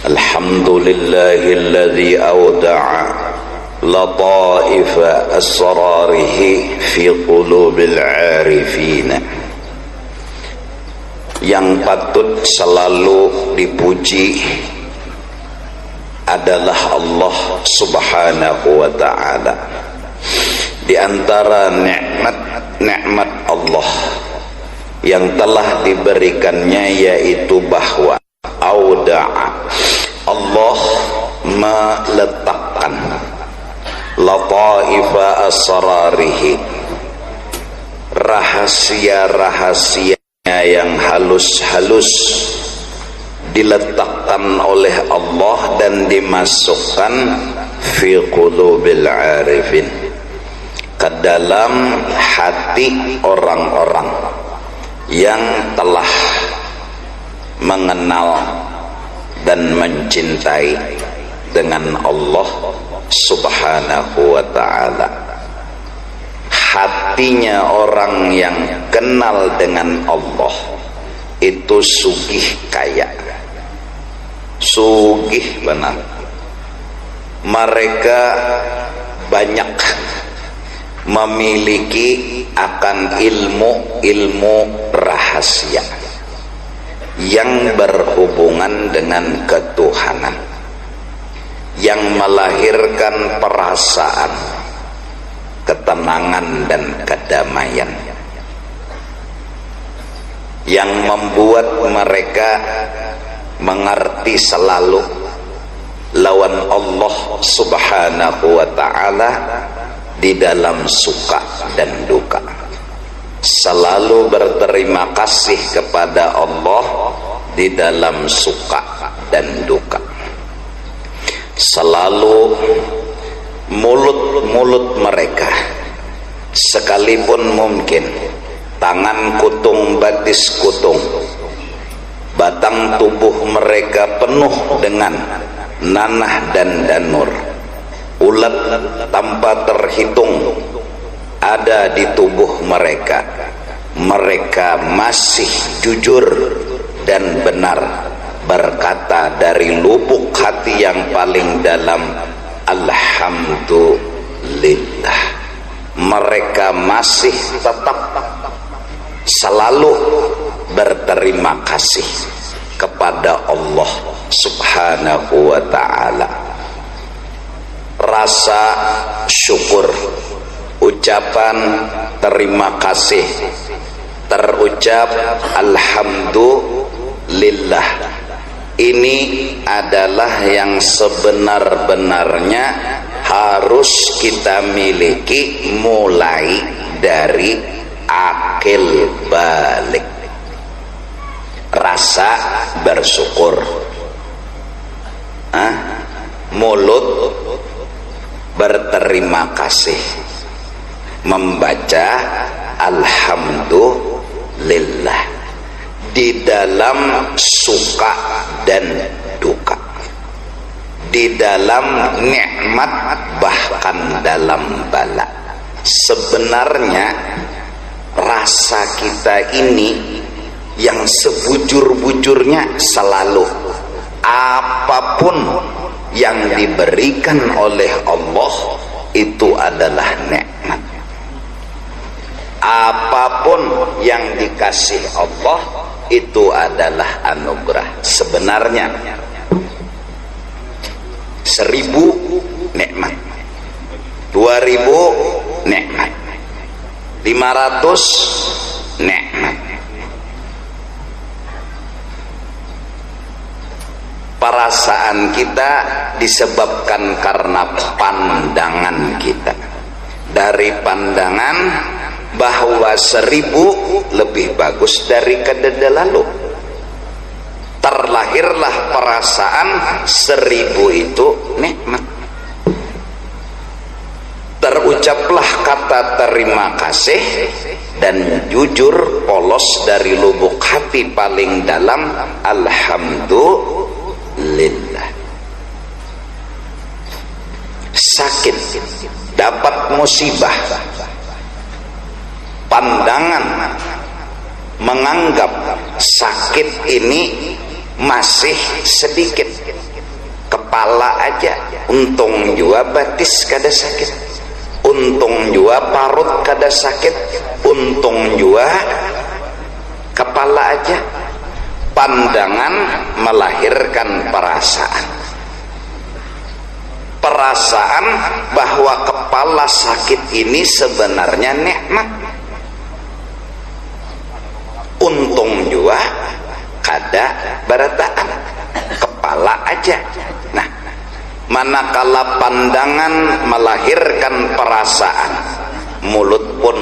Alhamdulillahilladzi awda'a lataifa asrarihi fi qulubil arifin. Yang patut selalu dipuji adalah Allah Subhanahu wa ta'ala. Di antara nikmat Allah yang telah diberikannya yaitu bahwa auda'a, Allah meletakkan lataifa asrarihi, rahasia-rahasia yang halus-halus diletakkan oleh Allah dan dimasukkan fi qulubil arifin, ke dalam hati orang-orang yang telah mengenal dan mencintai dengan Allah Subhanahu wa ta'ala. Hatinya orang yang kenal dengan Allah itu sugih kaya, sugih benar. Mereka banyak memiliki akan ilmu rahasia yang berhubungan dengan ketuhanan, yang melahirkan perasaan ketenangan dan kedamaian, yang membuat mereka mengerti selalu lawan Allah Subhanahu wa ta'ala di dalam suka dan duka, selalu berterima kasih kepada Allah di dalam suka dan duka. Selalu mulut mereka, sekalipun mungkin tangan kutung batis kutung, batang tubuh mereka penuh dengan nanah dan danur, ulat tanpa terhitung ada di tubuh mereka, mereka masih jujur dan benar berkata dari lubuk hati yang paling dalam, alhamdulillah. Mereka masih tetap selalu berterima kasih kepada Allah Subhanahu wa ta'ala. Rasa syukur, ucapan terima kasih terucap alhamdulillah, ini adalah yang sebenar-benarnya harus kita miliki mulai dari akil balik. Rasa bersyukur, mulut berterima kasih, membaca alhamdulillah di dalam suka dan duka, di dalam nikmat bahkan dalam bala. Sebenarnya rasa kita ini yang sebujur-bujurnya selalu apapun yang diberikan oleh Allah itu adalah nikmat. Apapun yang dikasih Allah itu adalah anugerah. Sebenarnya 1000 nikmat, 2000 nikmat, 500 nikmat. Perasaan kita disebabkan karena pandangan kita. Dari pandangan bahwa 1000 lebih bagus dari kedada lalu, terlahirlah perasaan 1000 itu nikmat. Terucaplah kata terima kasih dan jujur polos dari lubuk hati paling dalam, alhamdulillah. Sakit, dapat musibah, pandangan menganggap sakit ini masih sedikit, kepala aja untung jua batis kada sakit, untung jua parut kada sakit, untung jua kepala aja. Pandangan melahirkan perasaan, perasaan bahwa kepala sakit ini sebenarnya nikmat, untung jua kada barataan kepala aja. Nah, manakala pandangan melahirkan perasaan, mulut pun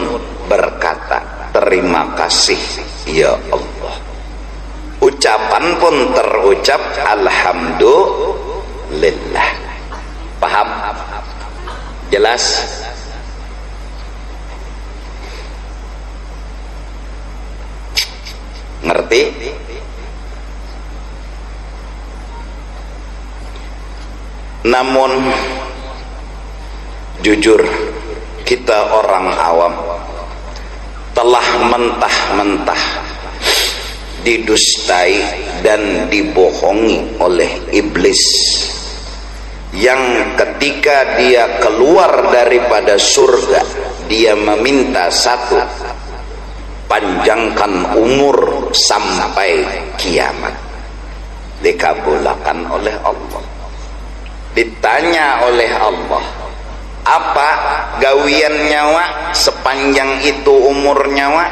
berkata terima kasih ya Allah, ucapan pun terucap alhamdulillah. Paham? Jelas? Ngerti? Namun jujur kita orang awam telah mentah-mentah didustai dan dibohongi oleh iblis, yang ketika dia keluar daripada surga dia meminta satu, panjangkan umur sampai kiamat. Dikabulkan oleh Allah. Ditanya oleh Allah, apa gawian nyawa sepanjang itu umur nyawa?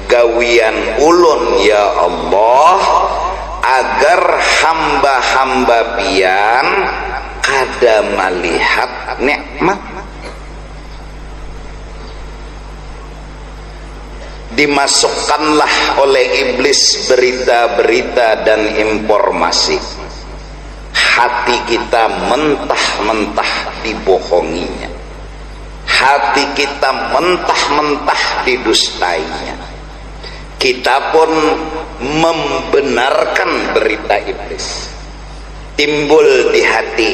Gawian ulun ya Allah, agar hamba-hamba pian kada melihat nikmat. Dimasukkanlah oleh iblis berita-berita dan informasi, hati kita mentah-mentah dibohonginya, hati kita mentah-mentah didustainya. Kita pun membenarkan berita iblis. Timbul di hati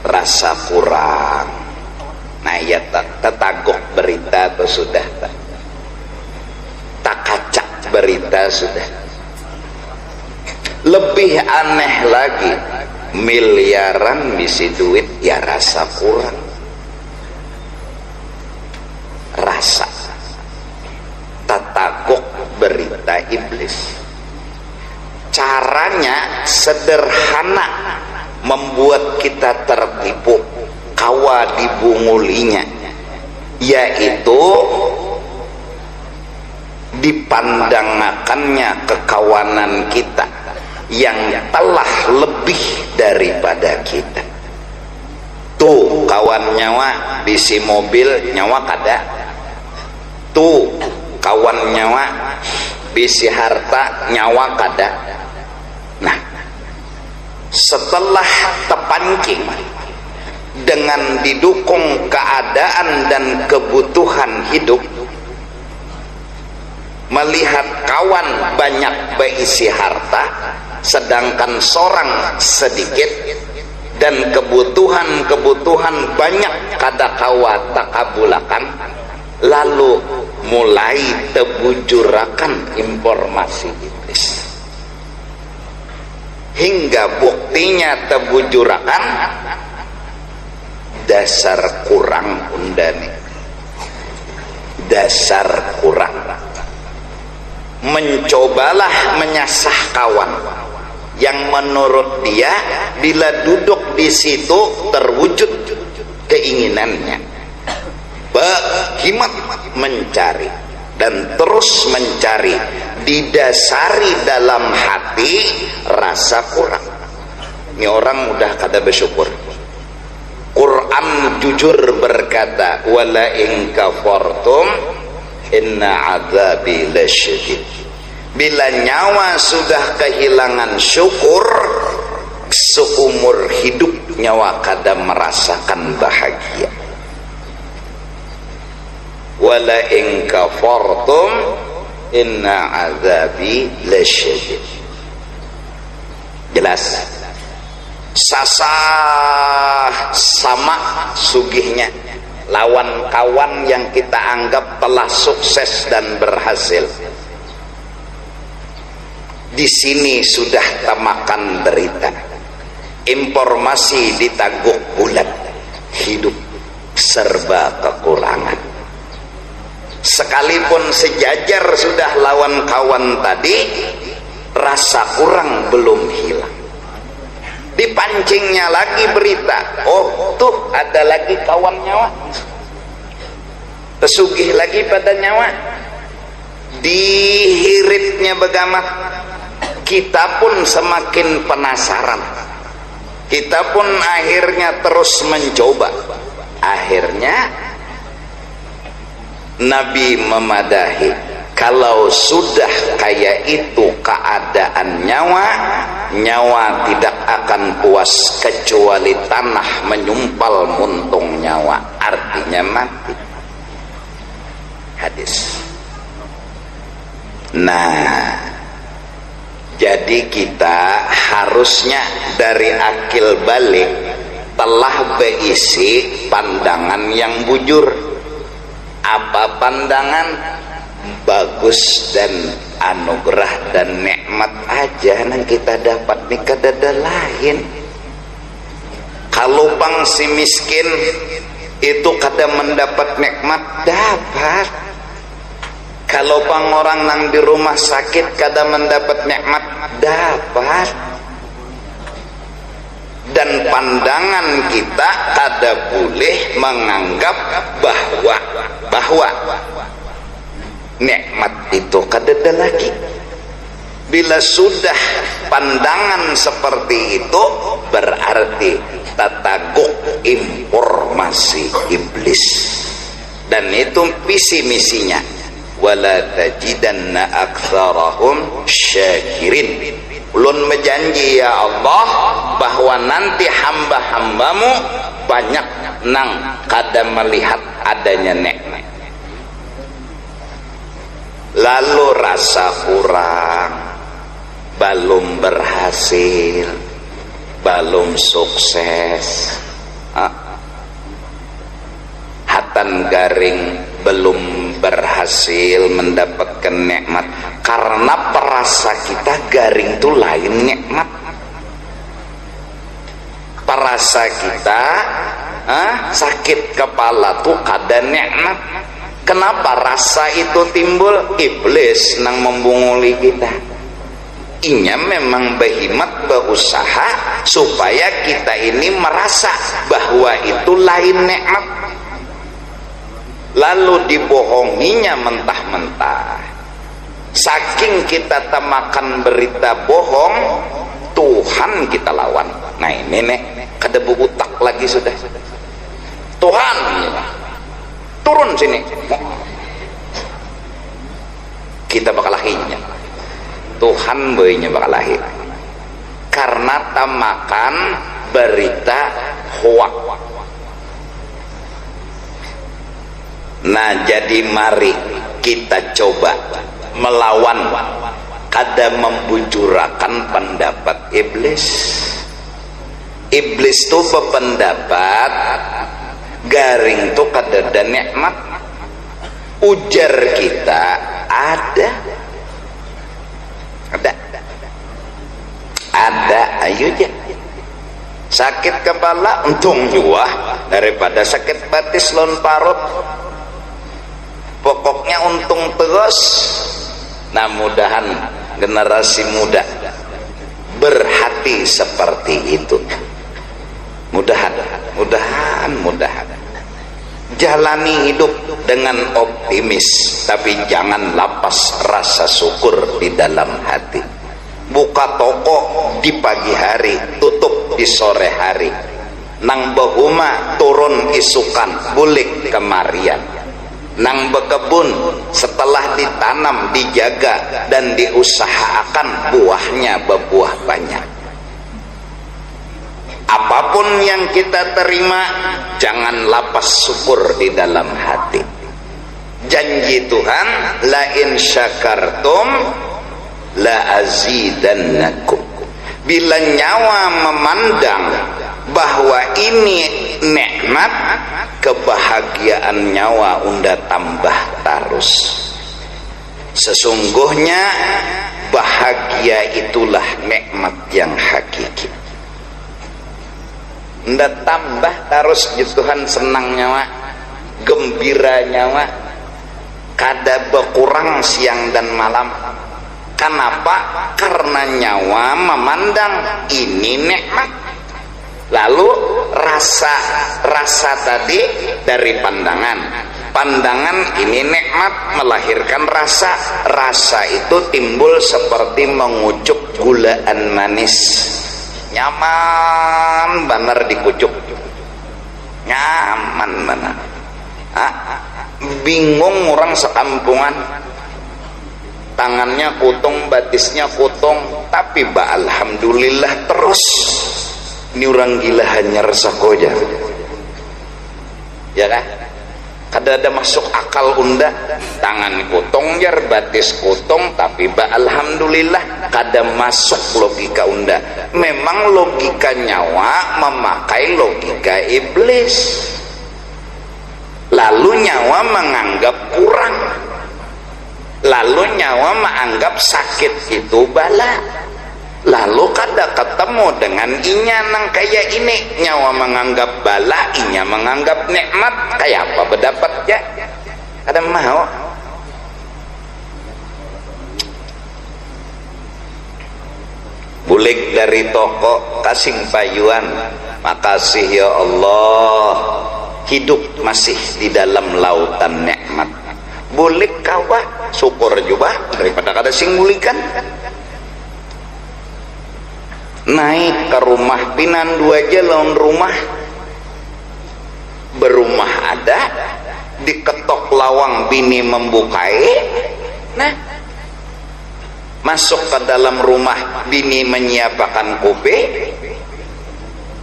rasa kurang. Nah ya, tetagok berita atau sudah tak kacak berita sudah. Lebih aneh lagi, miliaran bisi duit ya rasa kurang. Rasa tatagok berita iblis. Caranya sederhana, membuat kita tertipu, kawa dibungulinya, yaitu dipandangkannya kekawanan kita yang telah lebih daripada kita. Tuh kawan nyawa bisi mobil nyawa kada, tuh kawan nyawa bisi harta nyawa kada. Nah, setelah terpancing dengan didukung keadaan dan kebutuhan hidup, melihat kawan banyak berisi harta sedangkan seorang sedikit, dan kebutuhan banyak kada kawa takabulakan, lalu mulai tebujurakan informasi iblis hingga buktinya tebujurakan dasar kurang undane, dasar kurang. Mencobalah menyasah kawan yang menurut dia bila duduk di situ terwujud keinginannya, berhimat mencari dan terus mencari, didasari dalam hati rasa kurang. Ini orang udah kada bersyukur. Quran jujur berkata, wala in kafartum inna azabi lasyadid. Bila nyawa sudah kehilangan syukur, seumur hidup nyawa kada merasakan bahagia. Wala in kafartum inna azabi lasyadid. Jelas? Sasah sama sugihnya lawan kawan yang kita anggap telah sukses dan berhasil. Di sini sudah temakan berita, informasi ditaguk bulat, hidup serba kekurangan. Sekalipun sejajar sudah lawan kawan tadi, rasa kurang belum hilang. Dipancingnya lagi berita, oh tuh ada lagi kawan nyawa, pesugih lagi pada nyawa. Dihiritnya begamat, kita pun semakin penasaran, kita pun akhirnya terus mencoba. Akhirnya Nabi memadahi, kalau sudah kayak itu keadaan nyawa, nyawa tidak akan puas kecuali tanah menyumpal muntung nyawa, artinya mati. Hadis. Nah, jadi kita harusnya dari akil balik telah berisi pandangan yang bujur. Apa pandangan? Bagus dan anugerah dan nikmat aja yang kita dapat nih kadada lain. Kalau pang si miskin itu kada mendapat nikmat, dapat. Kalau pang orang nang di rumah sakit kada mendapat nikmat, dapat. Dan pandangan kita kada boleh menganggap bahwa nikmat itu kada ada lagi. Bila sudah pandangan seperti itu, berarti tataguk informasi iblis, dan itu visi misinya. Wala tajidanna aktsarahum syakirin. Ulun menjanji ya Allah bahwa nanti hamba-hambamu banyak nang kada melihat adanya nikmat, lalu rasa kurang, belum berhasil, belum sukses, hatan garing belum berhasil mendapatkan nikmat, karena perasa kita garing itu lain nikmat. Perasa kita sakit kepala tuh kada nikmat. Kenapa rasa itu timbul? Iblis nang membunguli kita. Inya memang berhikmat berusaha supaya kita ini merasa bahwa itu lain nikmat, lalu dibohonginya mentah-mentah. Saking kita temakan berita bohong, Tuhan kita lawan. Nah ini nih kada berutak lagi sudah. Tuhan turun sini, kita bakal lahirnya. Tuhan boynya bakal lahir karena tamakan berita hoak. Nah jadi mari kita coba melawan, kada membujurakan pendapat iblis. Iblis itu berpendapat garing tuh kada ada nikmat. Ujar kita ada, ayo aja. Sakit kepala untung juga daripada sakit batis lon parut. Pokoknya untung terus. Nah mudahan generasi muda berhati seperti itu. Mudahan jalani hidup dengan optimis, tapi jangan lapas rasa syukur di dalam hati. Buka toko di pagi hari, tutup di sore hari. Nang behuma turun isukan, bulik kemarian. Nang bekebun setelah ditanam, dijaga dan diusahakan, buahnya berbuah banyak. Apapun yang kita terima, jangan lapas syukur di dalam hati. Janji Tuhan, la in syakartum la azidannakum. Bila nyawa memandang bahwa ini nikmat, kebahagiaan nyawa unda tambah terus. Sesungguhnya bahagia itulah nikmat yang hakiki. ndak tambah terus Tuhan senang nyawa, gembira nyawa, kada berkurang siang dan malam. Kenapa? Karena nyawa memandang ini nikmat. Lalu rasa tadi dari pandangan ini nikmat melahirkan rasa itu timbul seperti mengucuk gulaan manis, nyaman bener dikucuk, nyaman bener. Bingung orang sekampungan, tangannya kutung, batisnya kutung, tapi alhamdulillah terus. Ini orang gila hanya resah koja, ya kan? Kada ada masuk akal unda, tangan kutung jar, batis kutung, tapi alhamdulillah kada masuk logika unda. Memang logika nyawa memakai logika iblis, lalu nyawa menganggap kurang, lalu nyawa menganggap sakit itu bala. Lalu kada ketemu dengan inya nang kayak ini, nyawa menganggap bala, inya menganggap nikmat, kayak apa berdapatnya? Ada mau? Bulik dari toko kasing payuan, makasih ya Allah, hidup masih di dalam lautan nikmat. Bulik kawa, syukur juga daripada kada sing bulikan. Naik ke rumah pinan dua jalan rumah, berumah ada, diketok lawang bini membukai, nah masuk ke dalam rumah bini menyiapkan kopi,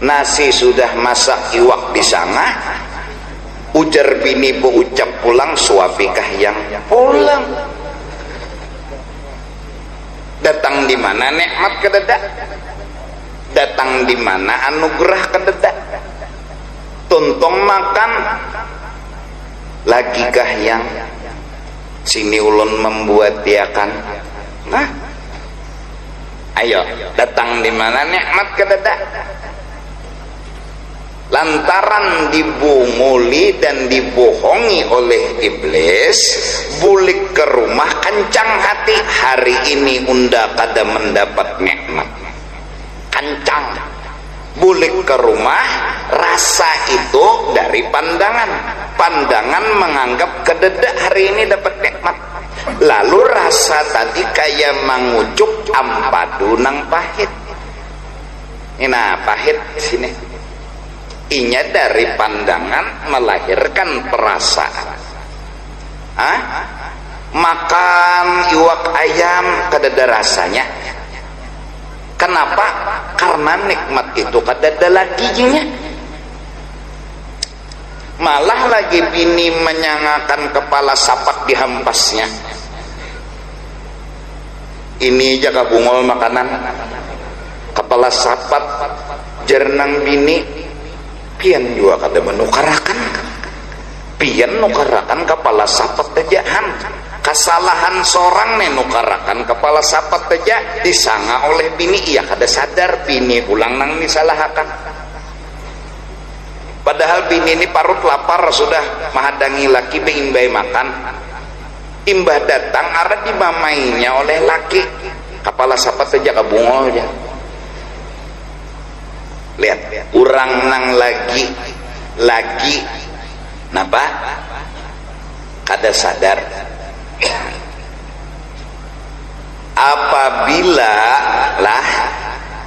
nasi sudah masak iwak di sana, ujar bini berucap pulang, suapikah yang pulang? Datang di mana nikmat kedadak? Datang di mana anugerah kedadak? Tuntung makan lagikah yang sini ulun membuat dia kan? Nah, ayo datang di mana nikmat kedadak? Lantaran dibunguli dan dibohongi oleh iblis, bulik ke rumah kencang hati, hari ini unda kada mendapat nikmat. Kencang bulik ke rumah, rasa itu dari pandangan menganggap kededak hari ini dapat nikmat, lalu rasa tadi kayak mengucuk ampadu nang pahit. Nah pahit sini, inya dari pandangan melahirkan perasaan. Makan iwak ayam kadada rasanya. Kenapa? Karena nikmat itu kadada laginya. Malah lagi bini menyangakan kepala sapat di hampasnya. Ini jaga bungol makanan. Kepala sapat jernang bini, pian juga kada menukarakan. Pian nukarakan kepala sapat tejahan. Kesalahan seorang nih nukarakan kepala sapat aja disanga oleh bini, ia kada sadar bini ulang nang disalahakan. Padahal bini ini parut lapar sudah menghadangi laki beimbai makan. Imbah datang arah dimamainya oleh laki, kepala sapat aja kabungol aja. Lihat, urang nang lagi napa? Kada sadar. Apabila lah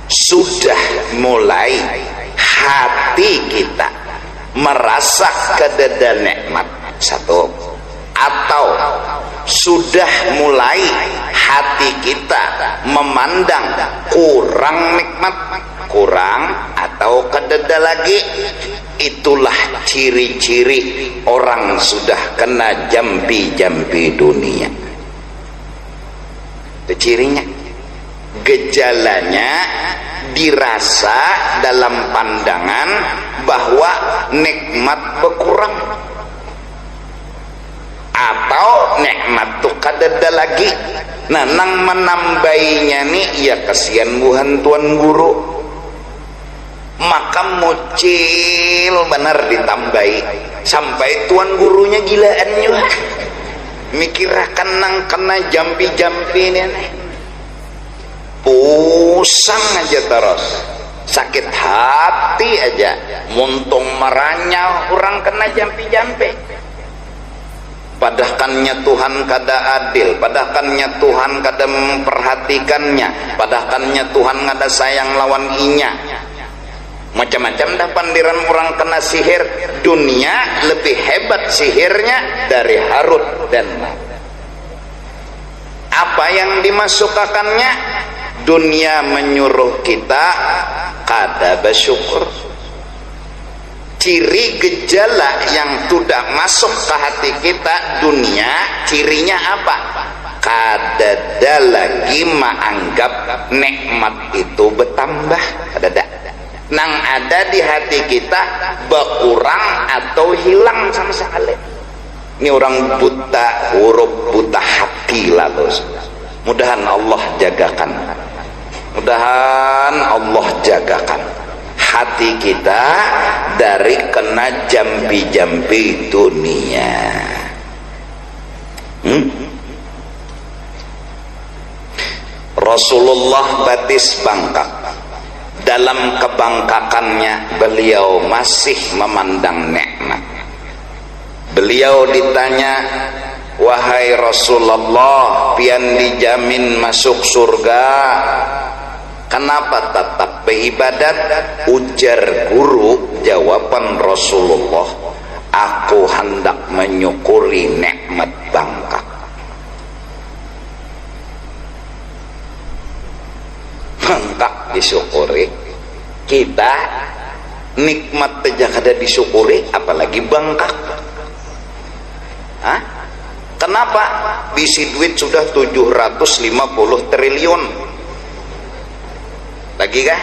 sudah mulai hati kita merasa kedada nikmat satu, atau sudah mulai hati kita memandang kurang nikmat, kurang atau kedada lagi, itulah ciri-ciri orang sudah kena jampi-jampi dunia. Itu cirinya, gejalanya dirasa dalam pandangan bahwa nikmat berkurang atau nikmat tuh kadada lagi. Nah nang menambainya nih ya kasihan buhan tuan guru, maka mucil bener ditambahi sampai tuan gurunya gilaan juga mikirakan nang kena jampi-jampi ini aneh. Pusang aja terus, sakit hati aja, muntung marahnya orang kena jampi-jampi. Padahkannya Tuhan kada adil, padahkannya Tuhan kada memperhatikannya, padahkannya Tuhan kada sayang lawan inya. Macam-macam dah pandiran orang kena sihir. Dunia lebih hebat sihirnya dari Harut dan Marut. Apa yang dimasukkannya? Dunia menyuruh kita kada bersyukur. Ciri gejala yang sudah masuk ke hati kita dunia, cirinya apa? Kada lagi menganggap nikmat itu bertambah. Kada nang ada di hati kita berkurang atau hilang sama sekali. Ini orang buta huruf, buta hati lalu. Mudahan Allah jagakan. Mudahan Allah jagakan hati kita dari kena jampi-jampi dunia. Rasulullah batis bangkak. Dalam kebangkakannya beliau masih memandang nikmat. Beliau ditanya, wahai Rasulullah, pian dijamin masuk surga, kenapa tetap beribadat? Ujar guru, jawaban Rasulullah, aku hendak menyukuri nikmat bangkak. Bangkak disyukuri, kita nikmat saja kada disyukuri, apalagi bangkak. Hah? Kenapa? Bisi duit sudah 750 triliun. Lagi kah?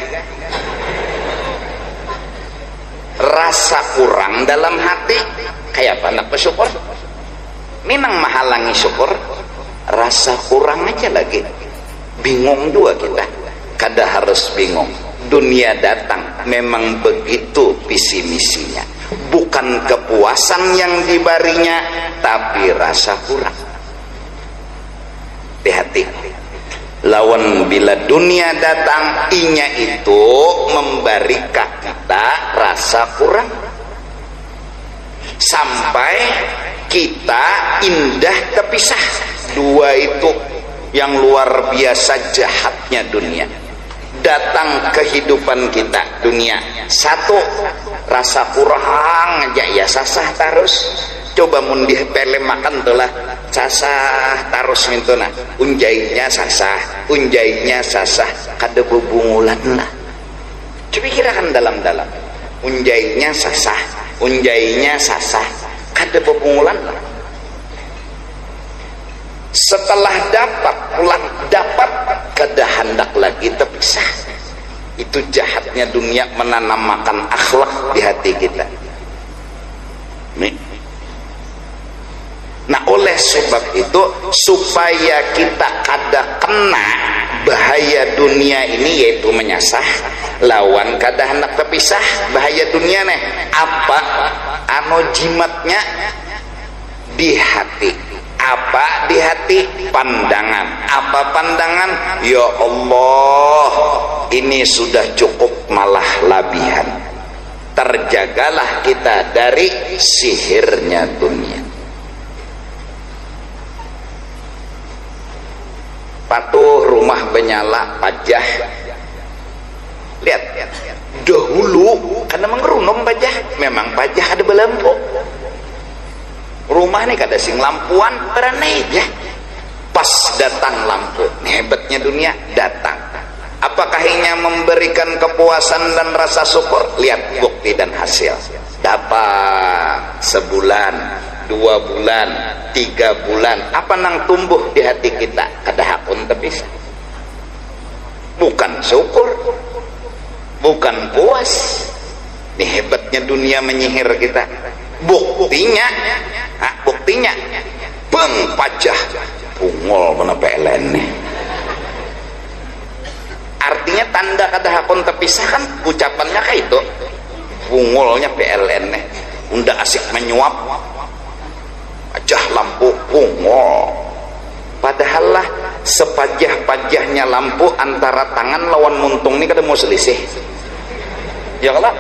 Rasa kurang dalam hati, kayak apa nak bersyukur? Minang menghalangi syukur, rasa kurang aja lagi. Bingung dua kita. Kada harus bingung. Dunia datang memang begitu visi misinya. Bukan kepuasan yang dibarinya, tapi rasa kurang. Hati-hati. Lawan bila dunia datang, inya itu memberi kita rasa kurang. Sampai kita indah terpisah. Dua itu yang luar biasa jahatnya dunia. Datang kehidupan kita dunia, satu rasa kurang aja ya sasah terus. Coba mundih pele makan tulah sasah terus mintuna, unjainya sasah kada bebungulan lah. Coba kirakan dalam-dalam, unjainya sasah kada bebungulan lah. Setelah dapat kada hendak lagi terpisah. Itu jahatnya dunia menanamkan akhlak di hati kita. Nah, oleh sebab itu supaya kita kada kena bahaya dunia ini, yaitu menyasah lawan kada hendak terpisah bahaya dunia nih. Apa jimatnya? Di hati. Apa di hati? Pandangan. Apa pandangan? Ya Allah, ini sudah cukup malah labihan. Terjagalah kita dari sihirnya dunia. Patuh rumah benyala pajah. Lihat, dahulu karena mengerunum pajah, memang pajah ada belampu. Rumah nih kada sing lampuan beranai ya. Pas datang lampu, hebatnya dunia datang. Apakah ini memberikan kepuasan dan rasa syukur? Lihat bukti dan hasil. Dapat sebulan, 2 bulan, 3 bulan. Apa nang tumbuh di hati kita? Kada hakun terpisah. Bukan syukur, bukan puas. Ini hebatnya dunia menyihir kita. Buktinya beng pajah pungol mana PLN nih. artinya tanda kada hakon terpisah kan ucapannya kayak itu. Bungulnya PLN nih unda asik menyuap ajah lampu bungol, padahal lah sepajah-pajahnya lampu antara tangan lawan muntung ini kada mau selisih ya kalau,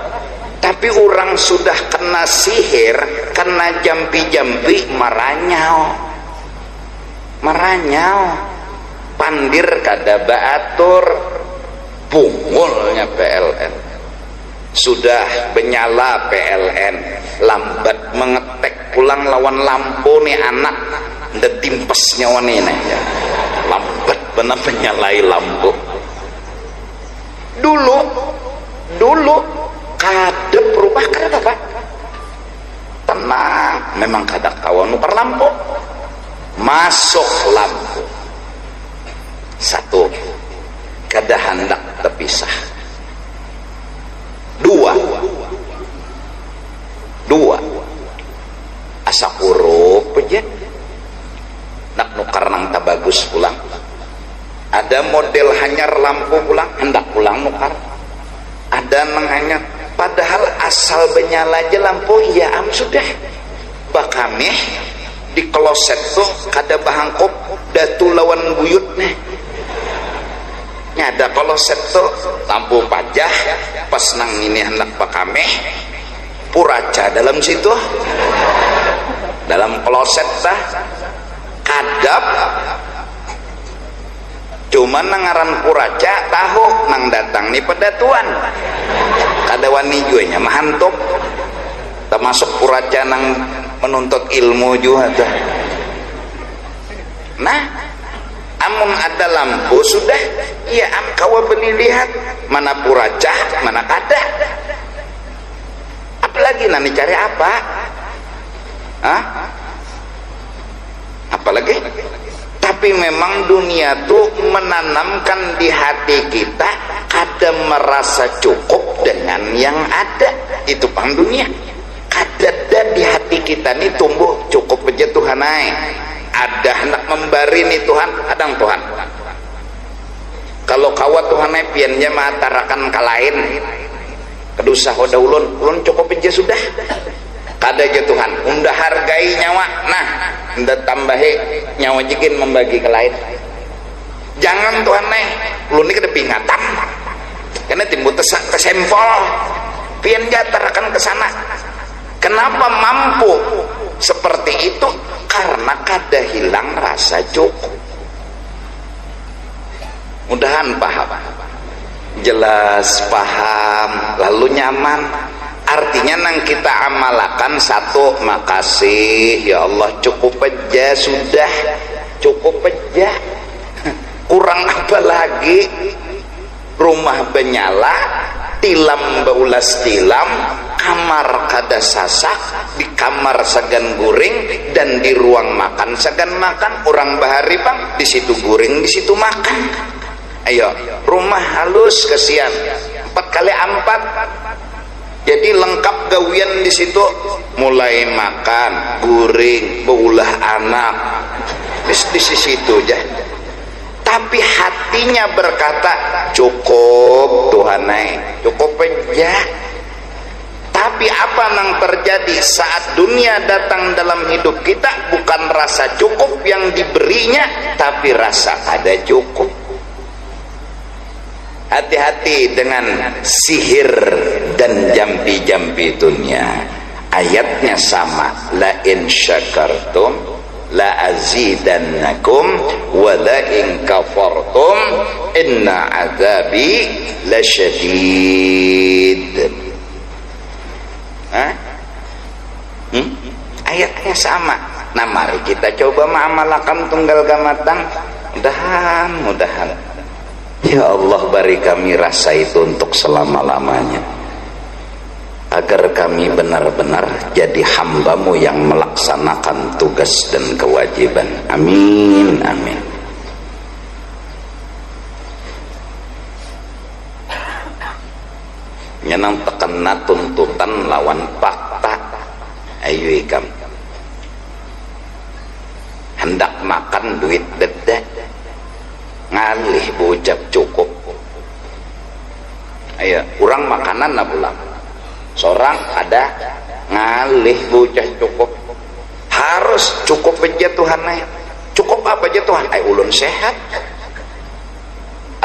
tapi orang sudah kena sihir, kena jampi-jampi maranyau pandir kada baatur, bungulnya PLN. Sudah benyala PLN, lambat mengetek pulang lawan lampu nih anak nda timpes nyawa nih ya. Lambat benar menyalai lampu. Dulu kada berubah kada apa? Tenang, memang kada kawan nukar lampu. Masuk lampu. Satu, kada hendak terpisah. Dua asa huruf aja nak nukar nang tabagus pulang, ada model hanyar lampu pulang hendak pulang nukar, ada nang hanyar padahal asal benyala aja lampu ya sudah bakameh di kloset tuh kada bahangkop datu lawan buyut nih nyada kloset tuh lampu pajah pas nang ini hendak bakameh puraca dalam situ dalam kloset tah kadap cuman nangaran puraca tahu nang datang nih pedatuan kada wani juanya mahantup termasuk puraca nang menuntut ilmu juga tah. Nah amun ada lampu sudah ya kawa beli lihat mana puraca mana kada, apalagi nanti cari apa? Apalagi? Tapi memang dunia tuh menanamkan di hati kita kada merasa cukup dengan yang ada. Itu pang dunia. Kada di hati kita nih tumbuh cukup aja Tuhan ay. Ada hendak memberi nih Tuhan, adang Tuhan. Kalau kawat Tuhan ay piannya matarakan kalain. Kedusah wada ulun cukup aja sudah. Kada aja Tuhan unda hargai nyawa, nah unda tambahi nyawa jikin membagi ke lain. Jangan Tuhan nih ulun ini kada pingatan karena timbul kesempol pian jatarakan ke sana. Kenapa mampu seperti itu? Karena kada hilang rasa cukup. Mudahan paham, jelas paham lalu nyaman. Artinya nang kita amalakan satu, makasih ya Allah cukup aja sudah, cukup aja, kurang apa lagi? Rumah benyala, tilam baulas tilam, kamar kada sasak, di kamar sagan guring, dan di ruang makan sagan makan. Orang bahari bang di situ guring, di situ makan. Ayo rumah halus kesian 4x4. Jadi lengkap gawian di situ, mulai makan, guring, beulah anak, di situ aja. Tapi hatinya berkata cukup Tuhan, cukup aja. Tapi apa yang terjadi saat dunia datang dalam hidup kita? Bukan rasa cukup yang diberinya, tapi rasa ada cukup. Hati-hati dengan sihir dan jampi-jampi dunia. Ayatnya sama, la in syakartum la azidannakum wa la in kafartum inna azabi lasyadid. Ayatnya sama. Nah mari kita coba mengamalkan tunggal gamatang. Mudahan ya Allah beri kami rasa itu untuk selama-lamanya, agar kami benar-benar jadi hamba-Mu yang melaksanakan tugas dan kewajiban. Amin, amin. Nyenang tekena tuntutan lawan fakta. Ayo ikam hendak makan duit dedak, ngalih bocap cukup ayo kurang makanan lah pulang seorang ada ngalih bocah cukup harus cukup aja Tuhan cukup apa aja Tuhan ulun sehat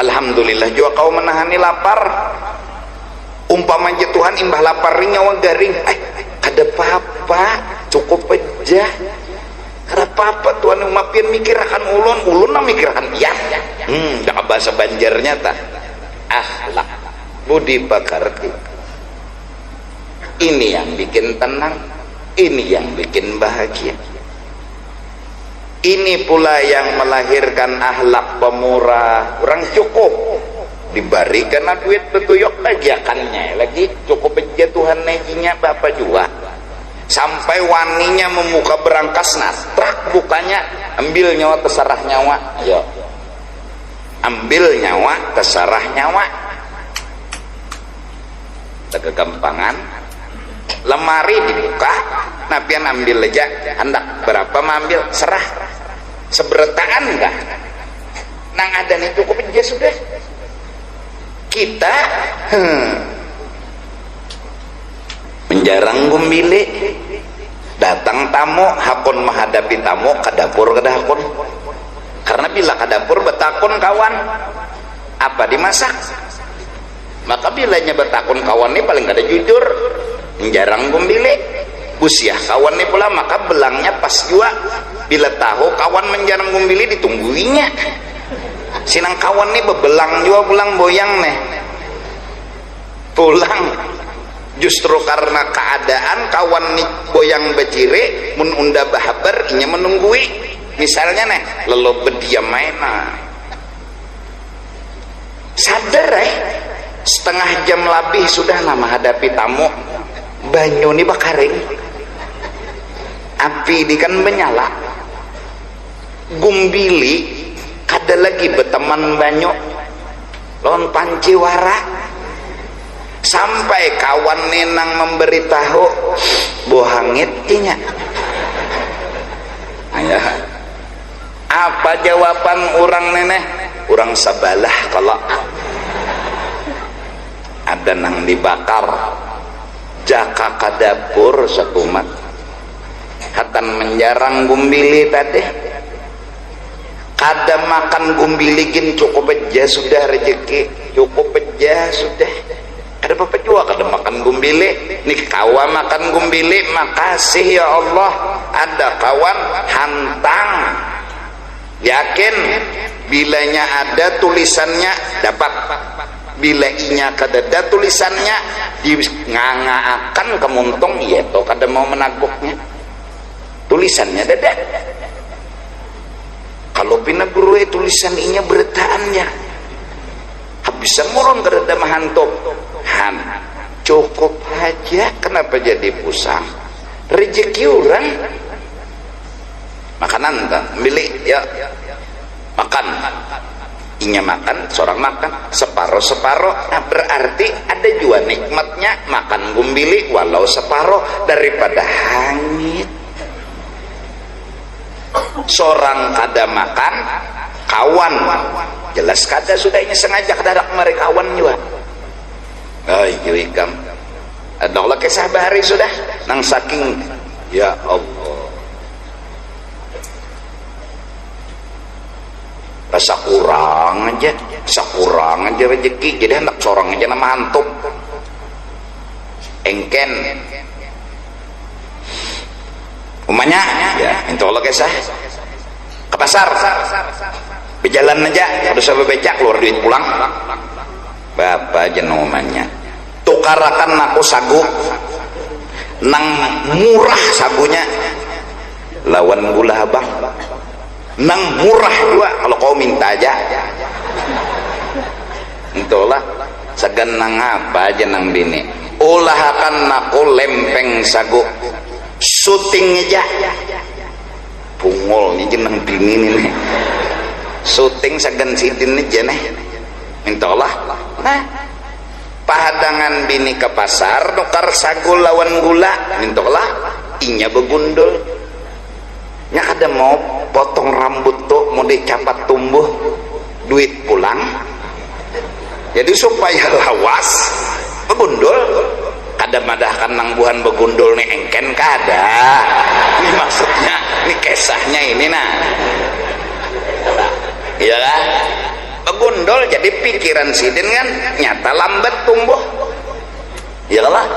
alhamdulillah juga kau menahani lapar umpama aja Tuhan imbah lapar nyawa garing ada apa-apa cukup aja ada apa-apa Tuhan umapian mikirkan ulun mikirkan ya dah bahasa Banjarnya tak akhlak budi pekerti ini yang bikin tenang ini yang bikin bahagia ini pula yang melahirkan akhlak pemurah orang cukup diberikan duit betuyok lagi akannya lagi cukup aja Tuhan neginya bapak juga sampai waninya membuka berangkas natrak bukanya ambil nyawa terserah nyawa ayo ambil nyawa terserah nyawa kegampangan lemari dibuka napian ambil aja hendak berapa ambil serah seberetaan enggak nang ada nih cukup aja sudah kita menjarang gumbile datang tamu hakun menghadapi tamu ke dapur ke dapur karena bila ke dapur betakun kawan apa dimasak maka bilanya betakun kawan ini paling kada jujur menjarang gumbile busiah kawan ini pula maka belangnya pas juga bila tahu kawan menjarang gumbile ditungguinya sinang kawan ini bebelang juga pulang boyang nih pulang justru karena keadaan kawan nih boyang becire mun unda bahabar inya menunggui misalnya nih lelo berdiam main sadar setengah jam lebih sudah nama hadapi tamu banyu ini bakaring api di kan menyala gumbili kada lagi berteman banyu lon panciwara sampai kawan nenang memberitahu bohangit inya ayah apa jawaban orang neneh orang sabalah kalau ada nang dibakar jaka kadapur sekumat hatan menjarang gumbili tadi kada makan gumbili gin cukup aja sudah rezeki cukup aja sudah ada apa juga kada makan gumbili nih kawan makan gumbili makasih ya Allah ada kawan hantang yakin bilanya ada tulisannya dapat bila inya kadada tulisannya di ngangaakan kemuntung iya toh kada mau menaguknya tulisannya dada kalau pina guru tulisan inya beretaannya habis murun kadada mahantop han cukup aja kenapa jadi pusang rezeki orang makanan tak milik ya makan inya makan seorang makan separuh nah berarti ada juga nikmatnya makan gumbili walau separuh daripada hanyut seorang kada makan kawan jelas kada sudah ini sengaja kadarak mereka kawan juga ikam ada Allah kisah bahari sudah nang saking ya Allah rasa kurang aja rezeki jadi hendak seorang aja nama hantup engken umanya ya itu Allah kisah ke pasar berjalan aja harus sampai becak keluar duit pulang bapak jenumanya tukarakan aku sagu nang murah sagunya lawan gula abang nang murah juga kalau kau minta aja itulah segan nang apa aja nang bini ulahakan aku lempeng sagu syuting aja pungol nih nang bini nih syuting segan sidin aja nih intolah nah pahadangan bini ke pasar nukar sagu lawan gula intolah inya begundul nya ada mau potong rambut tuh mau dicapat tumbuh duit pulang Jadi supaya lawas begundul, kada madahkan nangbuhan begundul nih engken kada. Ini maksudnya, ini kisahnya ini nah. Iya kan? Begundul jadi pikiran sidin kan nyata lambat tumbuh. Iyalah.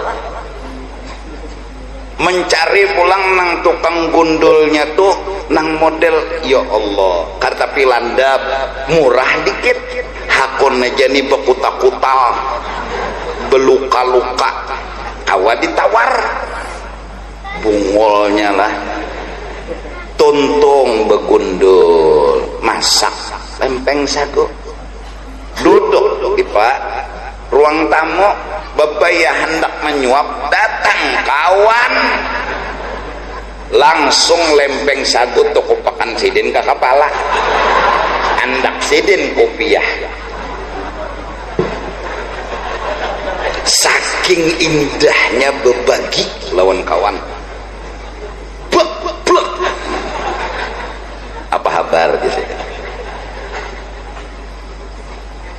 Mencari pulang nang tukang gundulnya tuh nang model ya Allah kartapi landap murah dikit hakun aja nih bekuta-kutal beluka-luka kawa ditawar bungolnya lah tuntung begundul masak lempeng sagu duduk di pak ruang tamu bebaya hendak menyuap datang kawan langsung lempeng sagu toko pakan sidin ke kepala andak sidin kopiah saking indahnya berbagi lawan kawan blek blek apa kabar gitu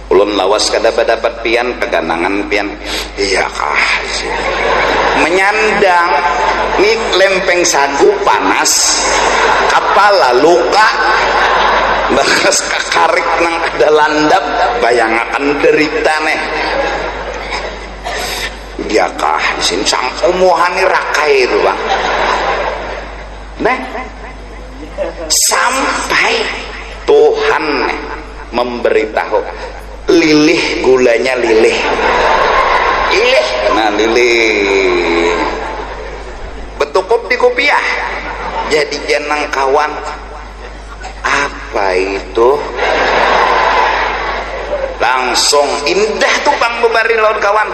ulun lawas kada dapat pian keganangan pian iya kah menyandang nih lempeng sagu panas kepala luka bahas kakarik nang ada landap bayangakan derita nih iya kah disin sang umuhani rakai itu bang nah sampai Tuhan memberitahu lilih gulanya lilih nah lilih betukup di kopiah jadi jenang kawan apa itu langsung indah tuh bang bebari lawan kawan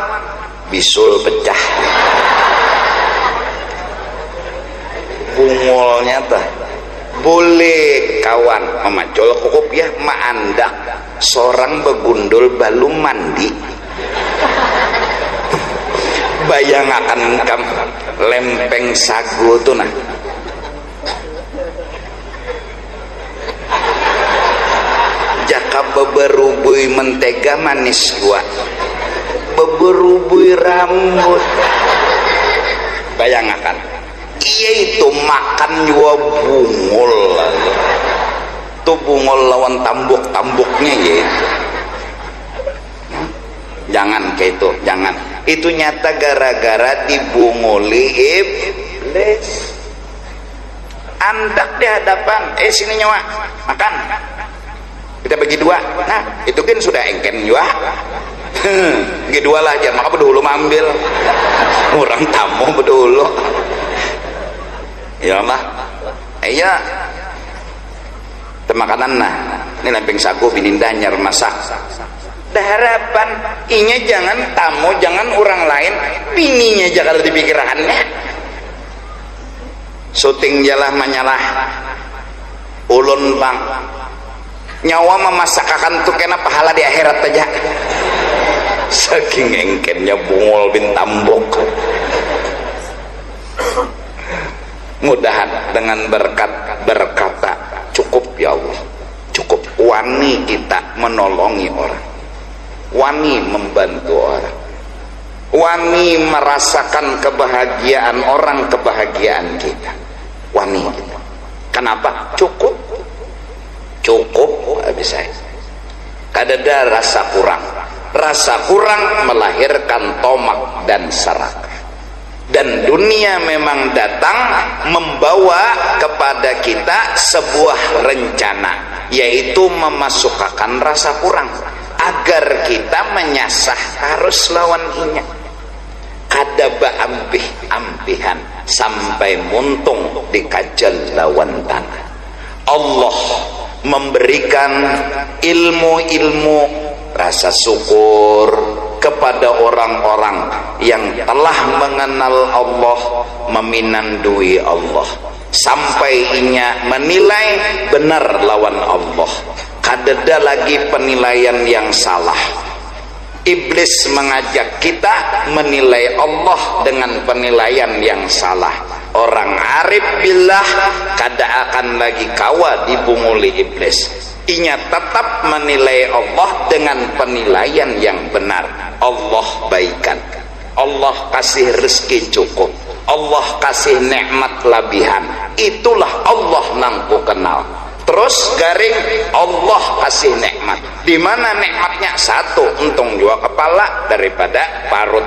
bisul pecah bungolnya tuh boleh kawan memacol ke kopiah maandak seorang begundul balu mandi bayangakan kam lempeng sagu tuh nah jaka beberubui mentega manis gua beberubui rambut bayangakan iya itu makan jua bungul tuh bungol lawan tambuk-tambuknya ya jangan kayak itu jangan itu nyata gara-gara dibunguli iblis andak di hadapan sini nyawa makan kita bagi dua nah itu kan sudah engken juga bagi dua lah aja maka berdulu ambil orang tamu berdulu ya Allah iya temakanan nah ini lempeng sagu bininda nyar masak dah harapan inya jangan tamu jangan orang lain bininya jangan di pikirannya syuting jalah menyalah ulun bang nyawa memasakakan tuh kena pahala di akhirat aja saking engkennya bungol bin tambok mudahan dengan berkata cukup ya Allah cukup wani kita menolongi orang wani membantu orang wani merasakan kebahagiaan orang kebahagiaan kita wani kita kenapa cukup habis saya kadada rasa kurang melahirkan tomak dan serakah dan dunia memang datang membawa kepada kita sebuah rencana yaitu memasukkan rasa kurang agar kita menyasah harus lawan inya kadaba ampihan sampai muntung dikajal lawan tanah Allah memberikan ilmu-ilmu rasa syukur kepada orang-orang yang telah mengenal Allah meminandui Allah sampai inya menilai benar lawan Allah kadeda lagi penilaian yang salah iblis mengajak kita menilai Allah dengan penilaian yang salah orang arif billah kada akan lagi kawa dibunguli iblis Inya tetap menilai Allah dengan penilaian yang benar. Allah baikan, Allah kasih rezeki cukup, Allah kasih nikmat labihan. Itulah Allah nang ku kenal. Terus garing Allah kasih nikmat. Di mana nikmatnya? Satu, untung dua kepala daripada parut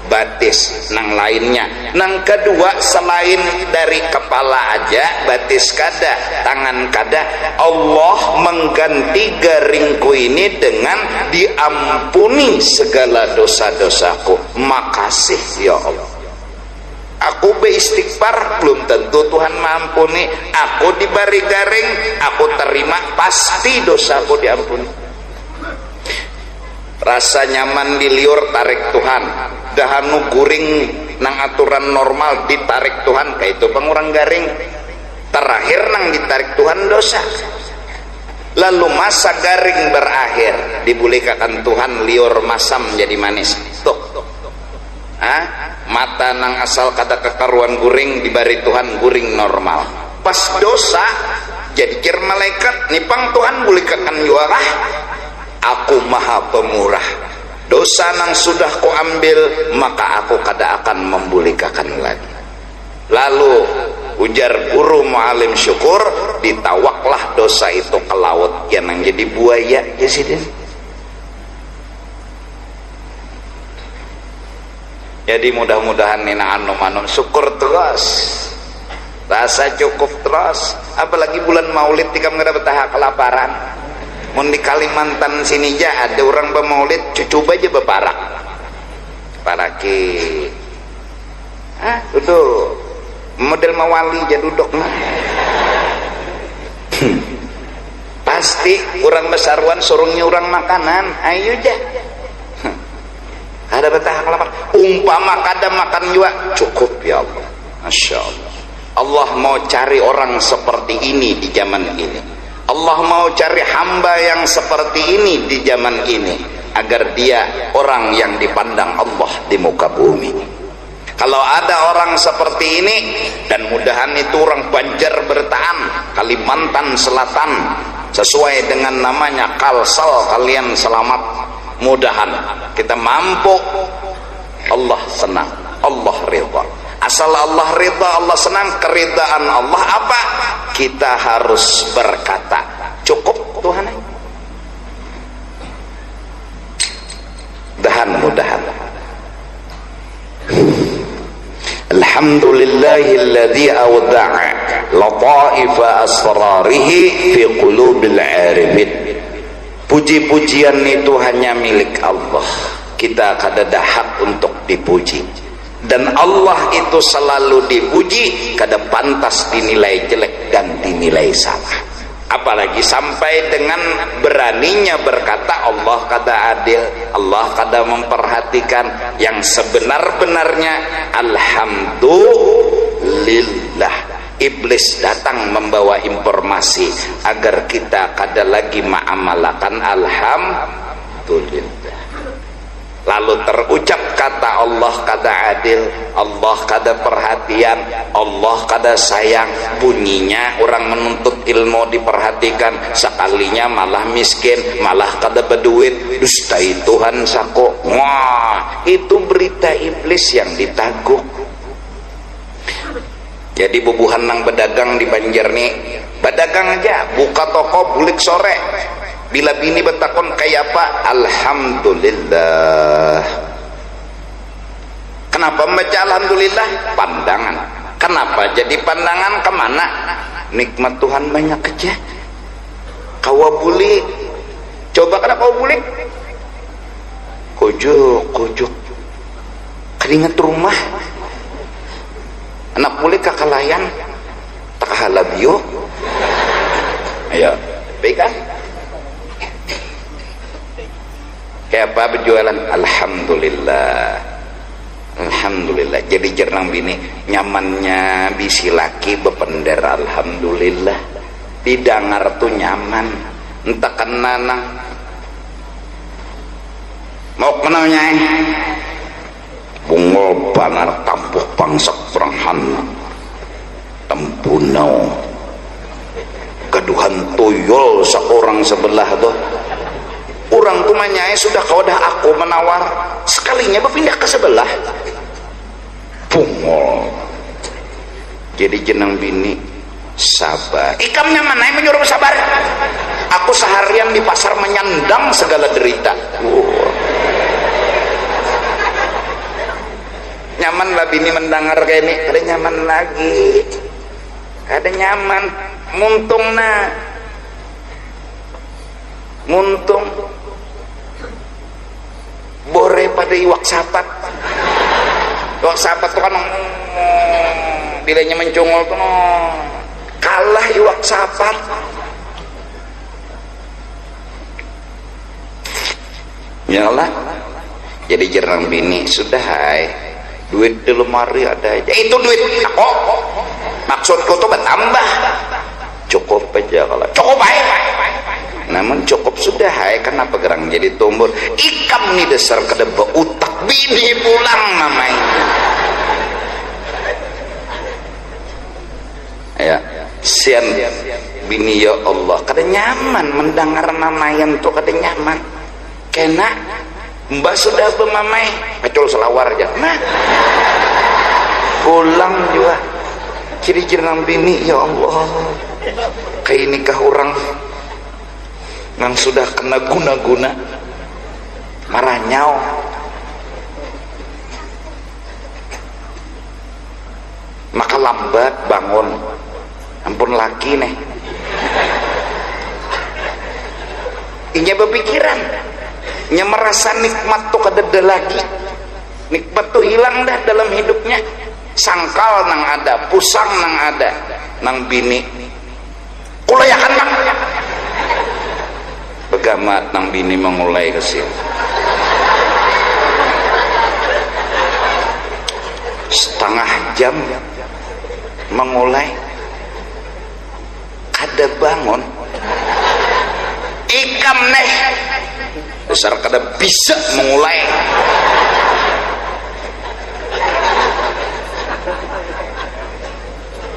batis nang lainnya. Nang kedua, selain dari kepala aja, batis kada, tangan kada, Allah mengganti garingku ini dengan diampuni segala dosa-dosaku. Makasih ya Allah. Aku beristighfar, belum tentu Tuhan mampuni. Aku diberi garing, aku terima, pasti dosaku diampuni. Rasa nyaman di liur, tarik Tuhan. Dahanu guring nang aturan normal, ditarik Tuhan, kayak itu pengurang garing. Terakhir nang ditarik Tuhan dosa. Lalu masa garing berakhir, dibulikakan Tuhan liur masam jadi manis. Tuh, mata nang asal kata kekaruan guring diberi Tuhan guring normal. Pas dosa jadi kir malaikat nipang Tuhan bulikakan juara. Aku maha pemurah, dosa nang sudah ku ambil maka aku kada akan membulikakan lagi. Lalu ujar guru mu'alim syukur, ditawaklah dosa itu ke laut yang nang jadi buaya ya sidin. Jadi mudah-mudahan nina anu syukur terus, rasa cukup terus. Apalagi bulan Maulid tika ngada betah kelaparan. Mun di Kalimantan sini aja ada orang bermaulid cucu aja beparak. Paraki. Duduk. Model mawali aja duduk. Pasti orang besaruan suruhnya orang makanan. Ayo aja. Ada betah kelaparan. Umpama kada makan juga cukup ya Allah. Masya Allah. Allah mau cari orang seperti ini di zaman ini. Allah mau cari hamba yang seperti ini di zaman ini, agar dia orang yang dipandang Allah di muka bumi. Kalau ada orang seperti ini, dan mudahan itu orang Banjar Bertaan, Kalimantan Selatan, sesuai dengan namanya Kalsel, kalian selamat. Mudahan kita mampu, Allah senang, Allah ridha. Asal Allah ridha, Allah senang. Keridhaan Allah apa? Kita harus berkata cukup Tuhan. Mudahan Alhamdulillahilladzi awda'a lataifa asrarihi fi qulubil arifin. Puji-pujian itu hanya milik Allah. Kita kada ada hak untuk dipuji. Dan Allah itu selalu dipuji, kada pantas dinilai jelek dan dinilai salah. Apalagi sampai dengan beraninya berkata Allah kada adil, Allah kada memperhatikan. Yang sebenar-benarnya alhamdulillah. Iblis datang membawa informasi agar kita kada lagi ma'amalakan alhamdulillah. Lalu terucap kata Allah kada adil, Allah kada perhatian, Allah kada sayang. Bunyinya orang menuntut ilmu diperhatikan, sekalinya malah miskin, malah kada berduit, dustai Tuhan sako. Wah, itu berita iblis yang ditaguk. Jadi bubuhan nang pedagang di Banjar nih, pedagang aja buka toko bulik sore. Bila bini betakon kayak apa? Alhamdulillah. Kenapa membaca alhamdulillah? Pandangan. Kenapa jadi pandangan? Kemana? Nikmat Tuhan banyak aja. Kau buli, coba kenapa kau buli? Kujuk. Keringat rumah. Anak buli kakalayan, tak halabio. Ayo, baik kan? Kayak apa berjualan? Alhamdulillah. Alhamdulillah. Jadi jernang bini nyamannya bisi laki bepender alhamdulillah. Didangar tuh nyaman. Entah kenana. Mau kenalnya? Bungol banar tampuh pangsak peranghan. Tempunau. kegaduhan tuyul seorang sebelah tuh. Orang tuh manyai sudah kau dah aku menawar sekalinya berpindah ke sebelah pungol. Jadi jenang bini sabar. Ikamnya mana yang menyuruh sabar? Aku seharian di pasar menyandang segala derita. Nyaman lah bini mendengar kayak ini. Ada nyaman lagi. Ada nyaman. Muntung nah. Muntung. Bore pada iwak sapat. Iwak sapat tuh kan bilanya mencungol tuh kalah iwak sapat. Yalah. Jadi jerang bini sudah hai. Duit di lemari ada aja. Itu duit kok. Maksudku tuh bertambah. Cukup aja kalau cukup baik. Namun cukup sudah hai, kenapa gerang jadi tumbur ikam nih dasar kedeba utak bini pulang namanya ya sian bini ya Allah kada nyaman mendengar namayan tuh kada nyaman kena mbak sudah bermamai pacul selawar aja nah pulang juga ciri-ciri bini ya Allah kayak nikah orang yang sudah kena guna-guna marahnyau maka lambat bangun ampun laki nih inya berpikiran inya merasa nikmat tuh kada lagi nikmat tuh hilang dah dalam hidupnya sangkal nang ada pusang nang ada nang bini kulayakan bang begamat nang bini mengulai kesini setengah jam mengulai kada bangun ikam neh besar kada bisa mengulai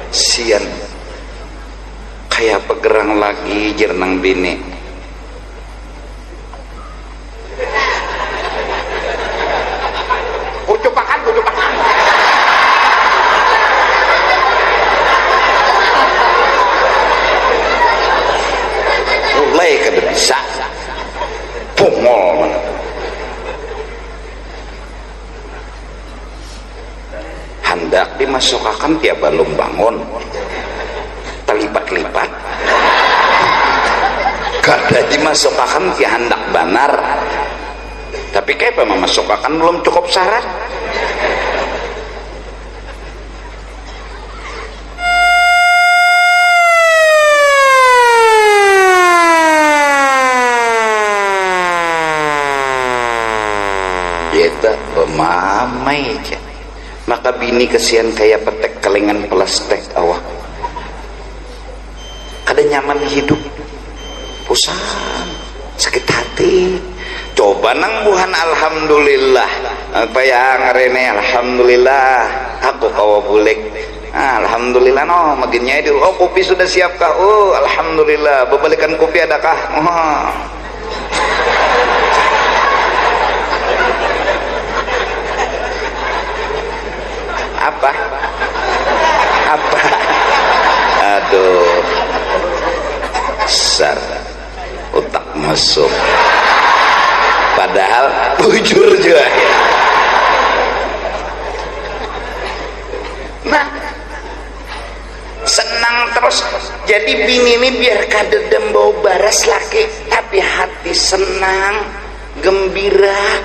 sian kayak pegerang lagi jernang bini kucupakan mulai kada bisa pungol hendak dimasukkan tiap belum bangun terlipat-lipat kada dimasukkan tiap hendak banar tapi kayak apa memasukkan belum cukup syarat kita pemamai aja maka bini kesian kayak petek kelengan plastik awak kada nyaman hidup pusing sakit hati coba nang buhan alhamdulillah apa yang ngarene alhamdulillah aku kawa bulik alhamdulillah no makinnya itu oh kopi sudah siapkah oh alhamdulillah bebalikan kopi adakah oh. apa aduh besar otak masuk padahal bujur juga nah senang terus jadi bini ini biar kadedem bau baras laki tapi hati senang gembira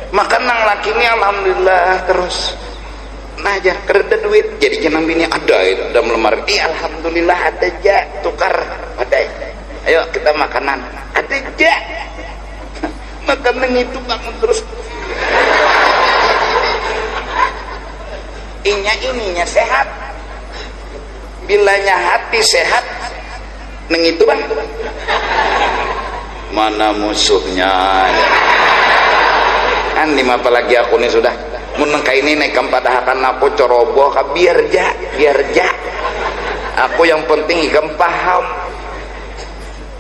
maka nang laki ini alhamdulillah terus nah aja kereda duit jadi jenang bini ada itu dalam lemari alhamdulillah ada aja tukar ada ayo kita makanan ada aja makanan itu bangun terus ininya sehat bilanya hati sehat neng itu bang mana musuhnya kan lima apalagi aku nih sudah menengka ini naik padahakan aku coroboh biar ja aku yang penting ikam paham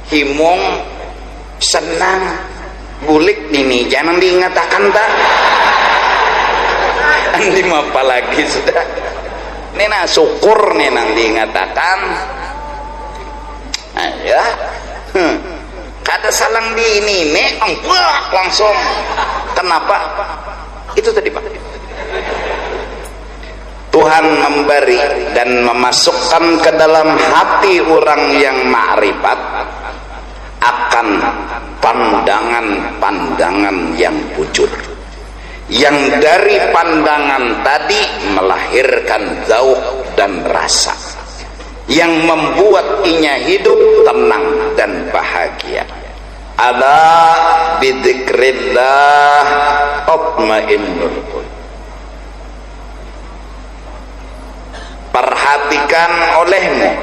himung senang bulik ini jangan diingatakan tak andi apa lagi sudah nena syukur nena diingatakan ya kada salang di ini engwah langsung kenapa itu tadi Pak Tuhan memberi dan memasukkan ke dalam hati orang yang ma'rifat akan pandangan-pandangan yang bujur yang dari pandangan tadi melahirkan zauq dan rasa yang membuat inya hidup tenang dan bahagia. Ala bidzikrillah tatmainnul qulub. Perhatikan olehmu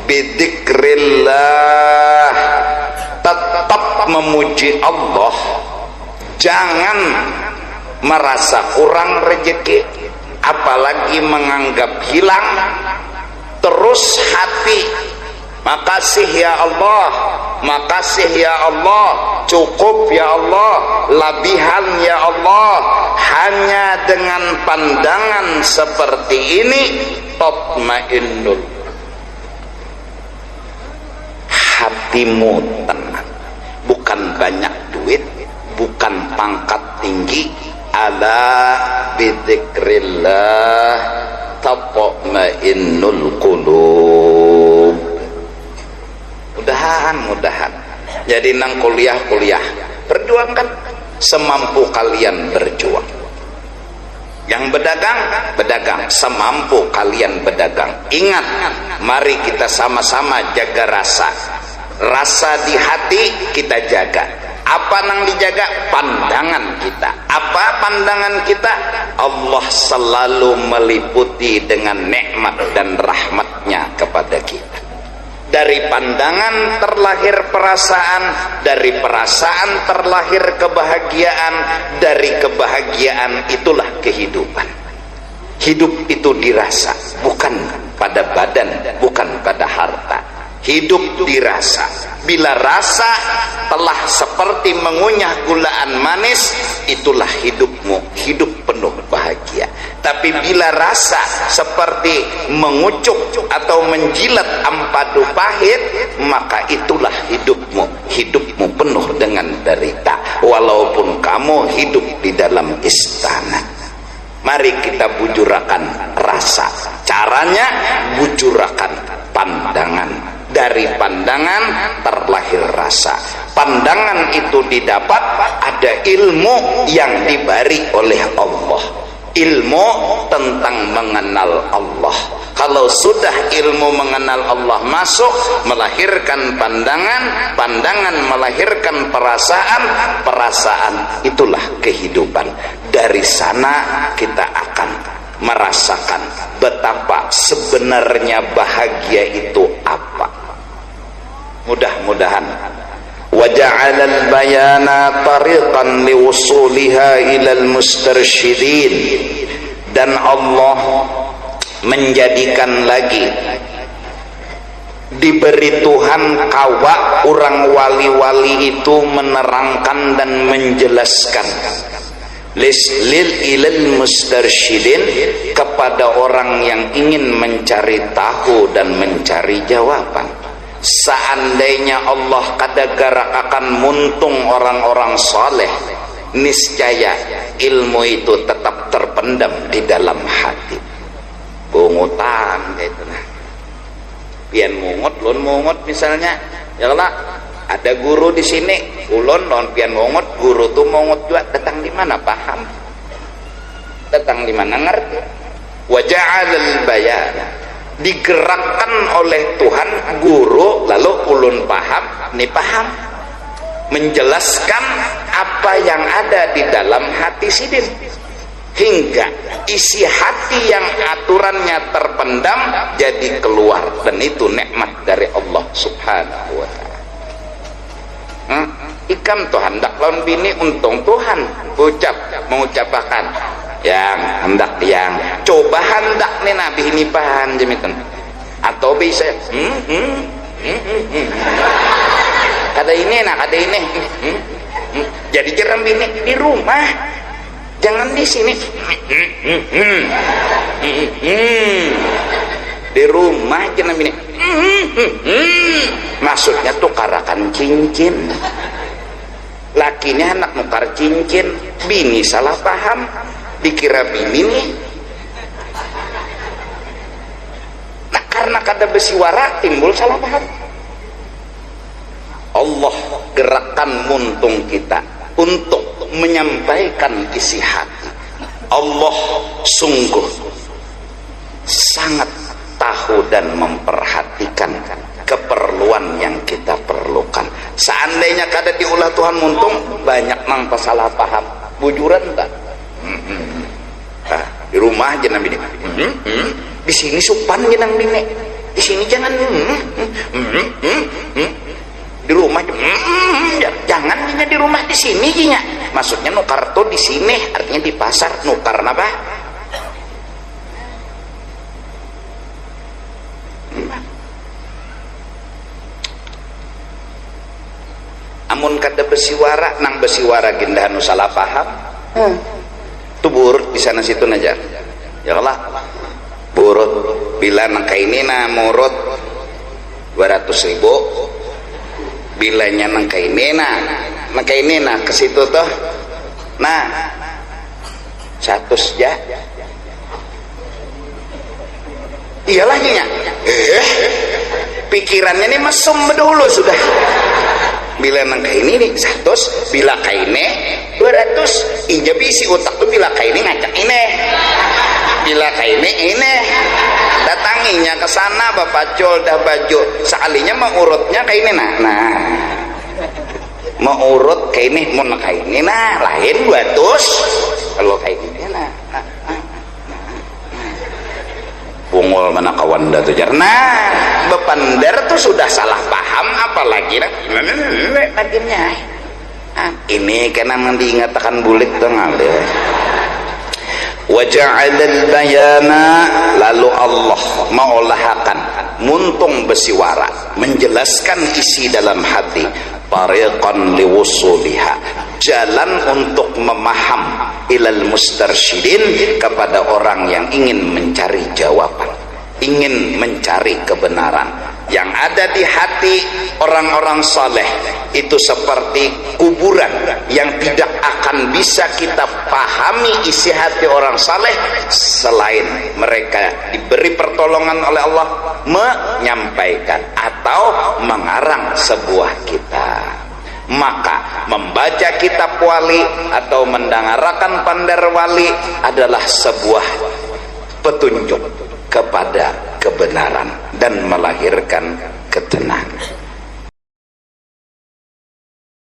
bidzikrillah, tetap memuji Allah, jangan merasa kurang rezeki apalagi menganggap hilang. Terus hati makasih ya Allah, makasih ya Allah, cukup ya Allah, labihan ya Allah. Hanya dengan pandangan seperti ini tatmainnul, hatimu tenang. Bukan banyak duit, bukan pangkat tinggi. Ala bidzikrillah tatmainnul qulub. Mudahan jadi nang kuliah perjuangkan semampu kalian berjuang. Yang berdagang semampu kalian berdagang. Ingat, mari kita sama-sama jaga rasa di hati kita jaga. Apa nang dijaga? Pandangan kita. Apa pandangan kita? Allah selalu meliputi dengan nikmat dan rahmatnya kepada kita. Dari pandangan terlahir perasaan, dari perasaan terlahir kebahagiaan, dari kebahagiaan itulah kehidupan. Hidup itu dirasa, bukan pada badan, bukan pada harta. Hidup dirasa. Bila rasa telah seperti mengunyah gulaan manis, itulah hidupmu, hidup penuh bahagia. Tapi bila rasa seperti mengucuk atau menjilat ampadu pahit, maka itulah hidupmu, hidupmu penuh dengan derita. Walaupun kamu hidup di dalam istana. Mari kita bujurakan rasa. Caranya bujurakan pandangan. Dari pandangan terlahir rasa. Pandangan itu didapat ada ilmu yang diberi oleh Allah. Ilmu tentang mengenal Allah. Kalau sudah ilmu mengenal Allah masuk, melahirkan pandangan, pandangan melahirkan perasaan, perasaan itulah kehidupan. Dari sana kita akan merasakan betapa sebenarnya bahagia itu apa. Mudah-mudahan waja'ala al-bayana tariqan liwusuliha ilal mustarsyidin, dan Allah menjadikan lagi diberi Tuhan kawa orang wali-wali itu menerangkan dan menjelaskan lil ilal mustarsyidin, kepada orang yang ingin mencari tahu dan mencari jawaban. Seandainya Allah kadagara akan muntung orang-orang soleh, niscaya ilmu itu tetap terpendam di dalam hati. Pungutan gitu nah. Pian mungut, lon mungut misalnya, ya lah ada guru di sini, ulon non pian mungut, guru tuh mungut juga, datang di mana paham? Datang di mana ngerti? Waja'alal bayana, digerakkan oleh Tuhan guru, lalu ulun paham, nih paham, menjelaskan apa yang ada di dalam hati sidin, hingga isi hati yang aturannya terpendam jadi keluar, dan itu nikmat dari Allah Subhanahu wa ta'ala. Ikam tuh hendak lawan bini, untung Tuhan mengucapkan yang hendak yang coba hendak nih nabi ini pahan jemitan. atau bisa kada ini nak kada ini jadi jeram bini di rumah, jangan di sini. Di rumah jangan bini. Maksudnya tukarakan cincin. Lakinya anak nukar cincin, bini salah paham, dikira bini nih. Nah, karena kada besiwara timbul salah paham. Allah gerakan muntung kita untuk menyampaikan isi hati. Allah sungguh sangat tahu dan memperhatikan keperluan yang kita perlukan. Seandainya kada diulah Tuhan muntung, banyak nang salah paham. Bujuran tak? Di rumah jangan bini. Di sini supan jangan bini. Di sini jangan. Di rumah jangan di rumah, di sini jinya. Maksudnya nukar tuh di sini, artinya di pasar. Nukar apa? Amun kada besiwara nang besiwara gindah nu salah paham. Tubur di sana situ najar. Ya Allah. Burut bila nang kaini na murut 200.000. Bilanya nang kaini na ke situ tuh. Nah, 100 ja. Iyalah nya. Pikirannya nih mesum dulu sudah. Bila nang kaini nih 100, bila kaini 200. Inja bisi otak tuh bila kaini ngajak ini. Bila kaini ini. Datanginya ke sana Bapak Jol dah baju. Sealinya mau urutnya kaini nah. Mau urut kaini mau kaini nah lain 200. Kalau kaini nah. Pungul mana kawan dah tuh jar. Nah, bepandar tuh sudah salah paham apalagi nah. Bagiannya. Ini karena nanti ingatakan bulik tuh ngalir. Wa ja'alal bayana, lalu Allah maulahakan muntung besiwara menjelaskan isi dalam hati, tariqan liwusuliha, jalan untuk memaham, ilal mustarsyidin, kepada orang yang ingin mencari jawaban, ingin mencari kebenaran. Yang ada di hati orang-orang saleh itu seperti kuburan yang tidak akan bisa kita pahami isi hati orang saleh selain mereka diberi pertolongan oleh Allah menyampaikan atau mengarang sebuah kitab. Maka membaca kitab wali atau mendengarkan pandar wali adalah sebuah petunjuk kepada kebenaran dan melahirkan ketenangan.